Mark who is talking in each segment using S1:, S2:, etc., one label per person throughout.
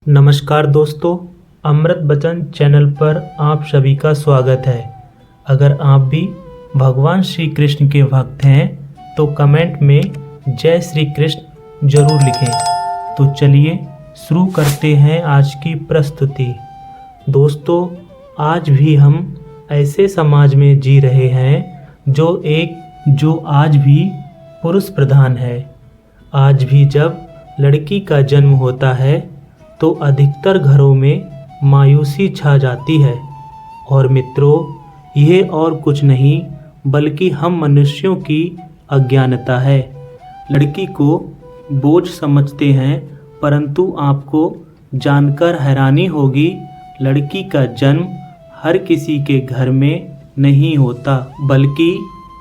S1: नमस्कार दोस्तों, अमृत बचन चैनल पर आप सभी का स्वागत है। अगर आप भी भगवान श्री कृष्ण के भक्त हैं तो कमेंट में जय श्री कृष्ण जरूर लिखें। तो चलिए शुरू करते हैं आज की प्रस्तुति। दोस्तों, आज भी हम ऐसे समाज में जी रहे हैं जो आज भी पुरुष प्रधान है। आज भी जब लड़की का जन्म होता है तो अधिकतर घरों में मायूसी छा जाती है। और मित्रों, यह और कुछ नहीं बल्कि हम मनुष्यों की अज्ञानता है। लड़की को बोझ समझते हैं, परंतु आपको जानकर हैरानी होगी, लड़की का जन्म हर किसी के घर में नहीं होता, बल्कि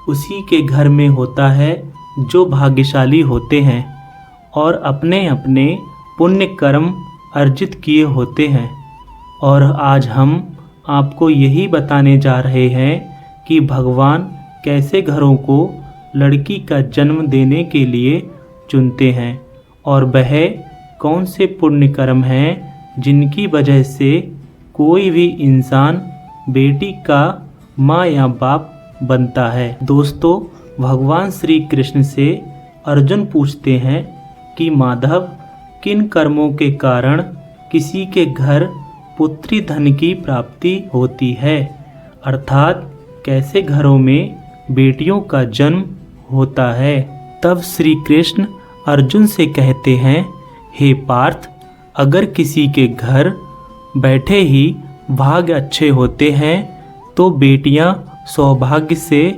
S1: उसी के घर में होता है जो भाग्यशाली होते हैं और अपने अपने पुण्य कर्म अर्जित किए होते हैं। और आज हम आपको यही बताने जा रहे हैं कि भगवान कैसे घरों को लड़की का जन्म देने के लिए चुनते हैं और वह कौन से पुण्य कर्म हैं जिनकी वजह से कोई भी इंसान बेटी का माँ या बाप बनता है। दोस्तों, भगवान श्री कृष्ण से अर्जुन पूछते हैं कि माधव, किन कर्मों के कारण किसी के घर पुत्री धन की प्राप्ति होती है, अर्थात कैसे घरों में बेटियों का जन्म होता है। तब श्री कृष्ण अर्जुन से कहते हैं, हे पार्थ, अगर किसी के घर बैठे ही भाग्य अच्छे होते हैं तो बेटियां सौभाग्य से,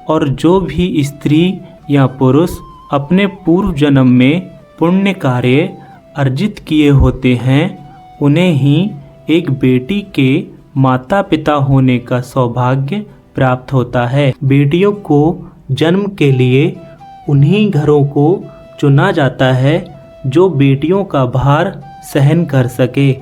S1: और जो भी स्त्री या पुरुष अपने पूर्व जन्म में पुण्य कार्य अर्जित किए होते हैं उन्हें ही एक बेटी के माता पिता होने का सौभाग्य प्राप्त होता है। बेटियों को जन्म के लिए उन्हीं घरों को चुना जाता है जो बेटियों का भार सहन कर सके,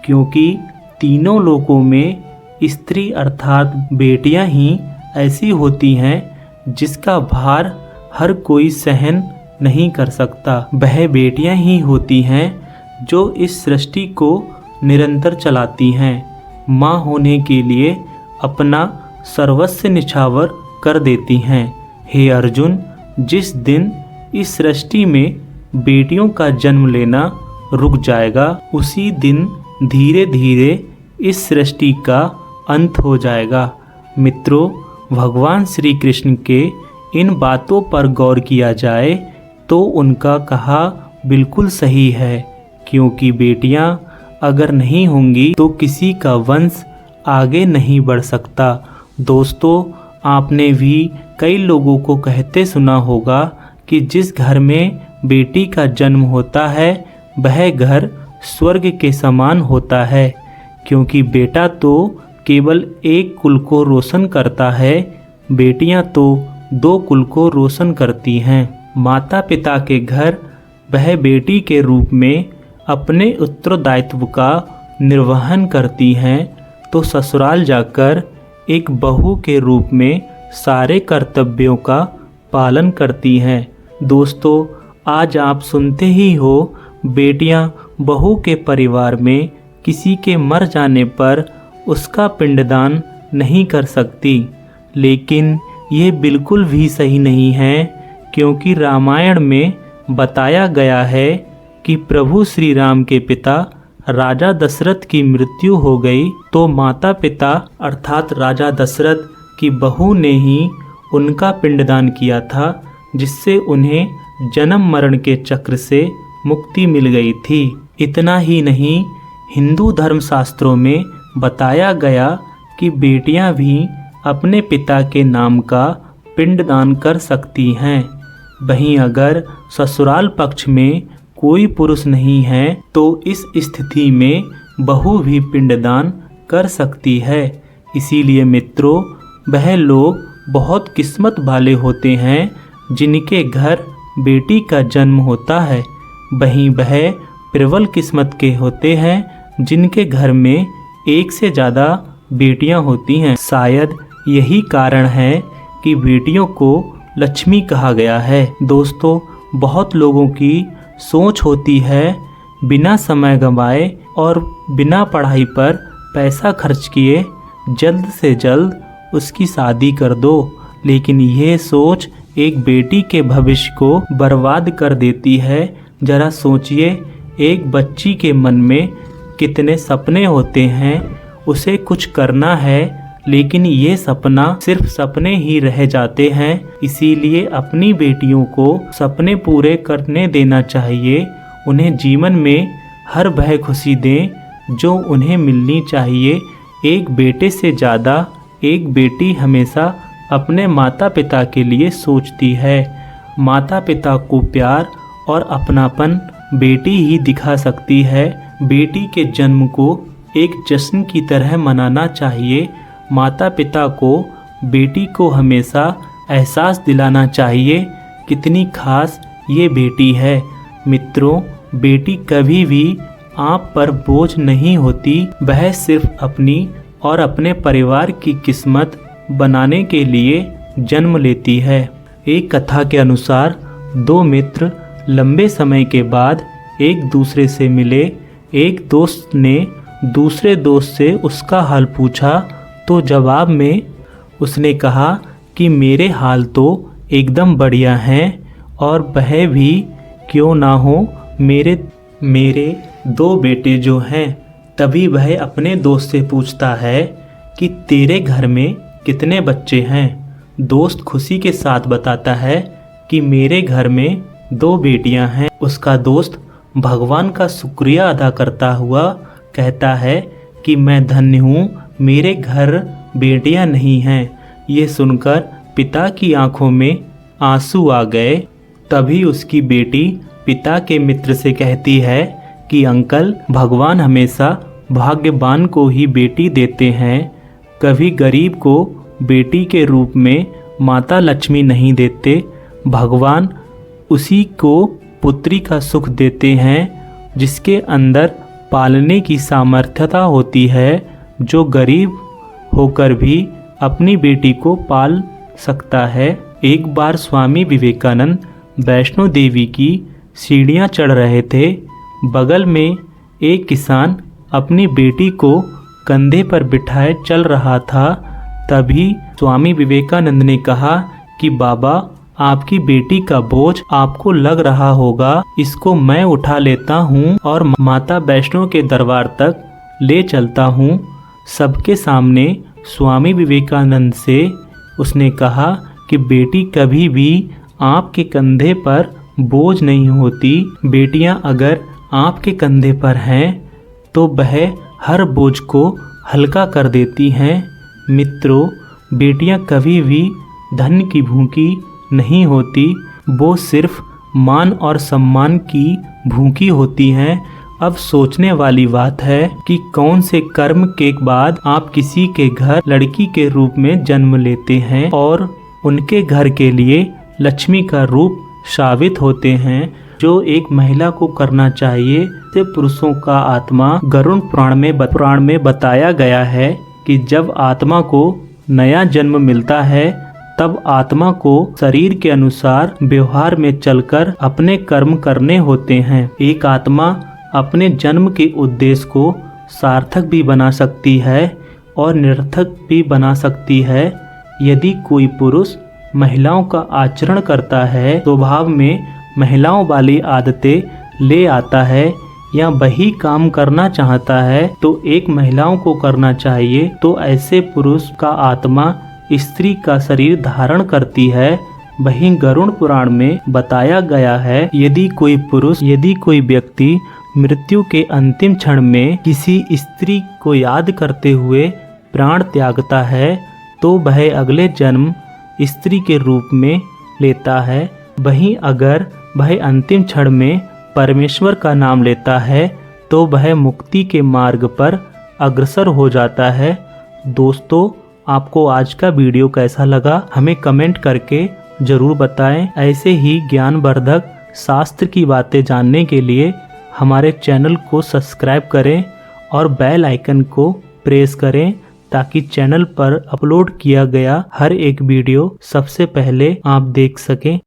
S1: क्योंकि तीनों लोकों में स्त्री अर्थात बेटियां ही ऐसी होती हैं जिसका भार हर कोई सहन नहीं कर सकता। वह बेटियां ही होती हैं जो इस सृष्टि को निरंतर चलाती हैं, माँ होने के लिए अपना सर्वस्व निछावर कर देती हैं। हे अर्जुन, जिस दिन इस सृष्टि में बेटियों का जन्म लेना रुक जाएगा, उसी दिन धीरे धीरे इस सृष्टि का अंत हो जाएगा। मित्रों, भगवान श्री कृष्ण के इन बातों पर गौर किया जाए तो उनका कहा बिल्कुल सही है, क्योंकि बेटियां अगर नहीं होंगी तो किसी का वंश आगे नहीं बढ़ सकता। दोस्तों, आपने भी कई लोगों को कहते सुना होगा कि जिस घर में बेटी का जन्म होता है वह घर स्वर्ग के समान होता है, क्योंकि बेटा तो केवल एक कुल को रोशन करता है, बेटियां तो 2 कुल को रोशन करती हैं। माता पिता के घर वह बेटी के रूप में अपने उत्तरदायित्व का निर्वहन करती हैं, तो ससुराल जाकर एक बहू के रूप में सारे कर्तव्यों का पालन करती हैं। दोस्तों, आज आप सुनते ही हो, बेटियां बहू के परिवार में किसी के मर जाने पर उसका पिंडदान नहीं कर सकती, लेकिन ये बिल्कुल भी सही नहीं है, क्योंकि रामायण में बताया गया है कि प्रभु श्री राम के पिता राजा दशरथ की मृत्यु हो गई तो माता पिता अर्थात राजा दशरथ की बहू ने ही उनका पिंडदान किया था, जिससे उन्हें जन्म मरण के चक्र से मुक्ति मिल गई थी। इतना ही नहीं, हिंदू धर्मशास्त्रों में बताया गया कि बेटियां भी अपने पिता के नाम का पिंडदान कर सकती हैं। वहीं अगर ससुराल पक्ष में कोई पुरुष नहीं है तो इस स्थिति में बहू भी पिंडदान कर सकती है। इसीलिए मित्रों, वह लोग बहुत किस्मत वाले होते हैं जिनके घर बेटी का जन्म होता है। वहीं वह प्रबल किस्मत के होते हैं जिनके घर में एक से ज़्यादा बेटियां होती हैं। शायद यही कारण है कि बेटियों को लक्ष्मी कहा गया है। दोस्तों, बहुत लोगों की सोच होती है बिना समय गंवाए और बिना पढ़ाई पर पैसा खर्च किए जल्द से जल्द उसकी शादी कर दो। लेकिन यह सोच एक बेटी के भविष्य को बर्बाद कर देती है। जरा सोचिए, एक बच्ची के मन में कितने सपने होते हैं, उसे कुछ करना है, लेकिन ये सपना सिर्फ सपने ही रह जाते हैं। इसीलिए अपनी बेटियों को सपने पूरे करने देना चाहिए। उन्हें जीवन में हर वह खुशी दें जो उन्हें मिलनी चाहिए। एक बेटे से ज़्यादा एक बेटी हमेशा अपने माता पिता के लिए सोचती है। माता पिता को प्यार और अपनापन बेटी ही दिखा सकती है। बेटी के जन्म को एक जश्न की तरह मनाना चाहिए। माता पिता को बेटी को हमेशा एहसास दिलाना चाहिए कितनी खास ये बेटी है। मित्रों, बेटी कभी भी आप पर बोझ नहीं होती। वह सिर्फ अपनी और अपने परिवार की किस्मत बनाने के लिए जन्म लेती है। एक कथा के अनुसार दो मित्र लंबे समय के बाद एक दूसरे से मिले। एक दोस्त ने दूसरे दोस्त से उसका हाल पूछा तो जवाब में उसने कहा कि मेरे हाल तो एकदम बढ़िया हैं और वह भी क्यों ना हो, मेरे दो बेटे जो हैं। तभी वह अपने दोस्त से पूछता है कि तेरे घर में कितने बच्चे हैं। दोस्त खुशी के साथ बताता है कि मेरे घर में 2 बेटियां हैं। उसका दोस्त भगवान का शुक्रिया अदा करता हुआ कहता है कि मैं धन्य हूँ, मेरे घर बेटियां नहीं हैं। ये सुनकर पिता की आंखों में आंसू आ गए। तभी उसकी बेटी पिता के मित्र से कहती है कि अंकल, भगवान हमेशा भाग्यवान को ही बेटी देते हैं, कभी गरीब को बेटी के रूप में माता लक्ष्मी नहीं देते। भगवान उसी को पुत्री का सुख देते हैं जिसके अंदर पालने की सामर्थ्यता होती है, जो गरीब होकर भी अपनी बेटी को पाल सकता है। एक बार स्वामी विवेकानंद वैष्णो देवी की सीढ़ियाँ चढ़ रहे थे। बगल में एक किसान अपनी बेटी को कंधे पर बिठाए चल रहा था। तभी स्वामी विवेकानंद ने कहा कि बाबा, आपकी बेटी का बोझ आपको लग रहा होगा, इसको मैं उठा लेता हूँ और माता वैष्णो के दरबार तक ले चलता हूँ। सबके सामने स्वामी विवेकानंद से उसने कहा कि बेटी कभी भी आपके कंधे पर बोझ नहीं होती। बेटियाँ अगर आपके कंधे पर हैं तो वह हर बोझ को हल्का कर देती हैं। मित्रों, बेटियाँ कभी भी धन की भूखी नहीं होती, वो सिर्फ मान और सम्मान की भूखी होती हैं। अब सोचने वाली बात है कि कौन से कर्म के बाद आप किसी के घर लड़की के रूप में जन्म लेते हैं और उनके घर के लिए लक्ष्मी का रूप साबित होते हैं। जो एक महिला को करना चाहिए से पुरुषों का आत्मा गरुड़ पुराण में बताया गया है कि जब आत्मा को नया जन्म मिलता है तब आत्मा को शरीर के अनुसार व्यवहार में चलकर अपने कर्म करने होते हैं। एक आत्मा अपने जन्म के उद्देश्य को सार्थक भी बना सकती है और निरर्थक भी बना सकती है। यदि कोई पुरुष महिलाओं का आचरण करता है, स्वभाव में महिलाओं वाली आदतें ले आता है या वही काम करना चाहता है तो एक महिलाओं को करना चाहिए, तो ऐसे पुरुष का आत्मा स्त्री का शरीर धारण करती है। वहीं गरुड़ पुराण में बताया गया है यदि कोई व्यक्ति मृत्यु के अंतिम क्षण में किसी स्त्री को याद करते हुए प्राण त्यागता है तो वह अगले जन्म स्त्री के रूप में लेता है। वहीं अगर वह अंतिम क्षण में परमेश्वर का नाम लेता है तो वह मुक्ति के मार्ग पर अग्रसर हो जाता है। दोस्तों, आपको आज का वीडियो कैसा लगा हमें कमेंट करके ज़रूर बताएं। ऐसे ही ज्ञानवर्धक शास्त्र की बातें जानने के लिए हमारे चैनल को सब्सक्राइब करें और बेल आइकन को प्रेस करें ताकि चैनल पर अपलोड किया गया हर एक वीडियो सबसे पहले आप देख सकें।